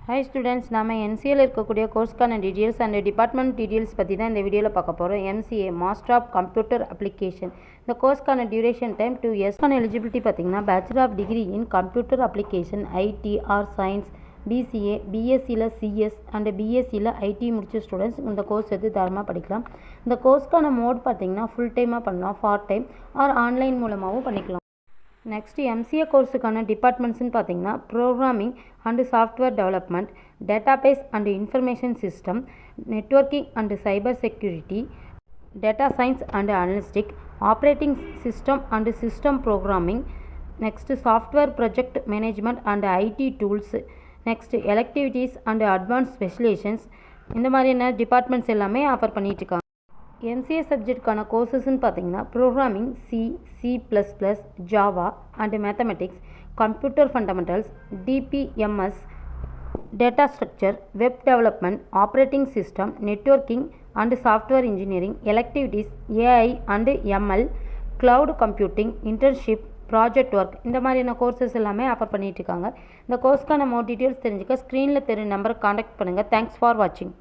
Hi students, நம்ம எம்சிஏல இருக்கக்கூடிய கோர்ஸ்க்கான டீட்டெயில்ஸ் அண்ட் டிபார்ட்மெண்ட் டீட்டெயில்ஸ் பற்றி தான் இந்த வீடியோவில் பார்க்க போகிறோம். MCA master of computer application. இந்த கோர்ஸ்க்கான டியூரேஷன் டைம் 2 இயர்ஸ்க்கான எலிஜிபிலிட்டி பார்த்தீங்கன்னா bachelor of degree in computer application IT or science, BCA, பிஎஸ்சியில் சிஎஸ் அண்ட் பிஎஸ்சியில் ஐடி முடிச்ச ஸ்டூடெண்ட்ஸ் இந்த கோர்ஸ் எடுத்து தாராளமாக படிக்கலாம். இந்த கோர்ஸ்க்கான மோட் பார்த்தீங்கன்னா ஃபுல் டைமாக பண்ணலாம், பார்ட் டைம் ஆர் ஆன்லைன் மூலமாகவும் பண்ணிக்கலாம். நெக்ஸ்ட்டு எம்சிஏ கோர்ஸுக்கான டிபார்ட்மெண்ட்ஸ்னு பார்த்தீங்கன்னா programming and software development, database and information system, networking and cyber security, data science and analytic, operating system and system programming, next software project management and IT tools, next electives and advance specialisations, இந்த மாதிரியான departments எல்லாமே offer பண்ணிட்டு இருக்காங்க. MCA சப்ஜெக்ட்கான கோர்சஸ்ன்னு பார்த்தீங்கன்னா programming C++, Java and mathematics, computer fundamentals, DBMS, data structure, web development, operating system, networking and software engineering, electives, AI and ML, cloud computing, internship, project work, இந்த மாதிரியான கோர்சஸ் எல்லாமே offer பண்ணிட்டு இருக்காங்க. இந்த கோர்ஸ்க்கான மோர் டீட்டெயில்ஸ் தெரிஞ்சுக்க ஸ்க்ரீனில் தெரிய நம்பருக்கு காண்டாக்ட் பண்ணுங்கள். தேங்க்ஸ் ஃபார் வாட்சிங்.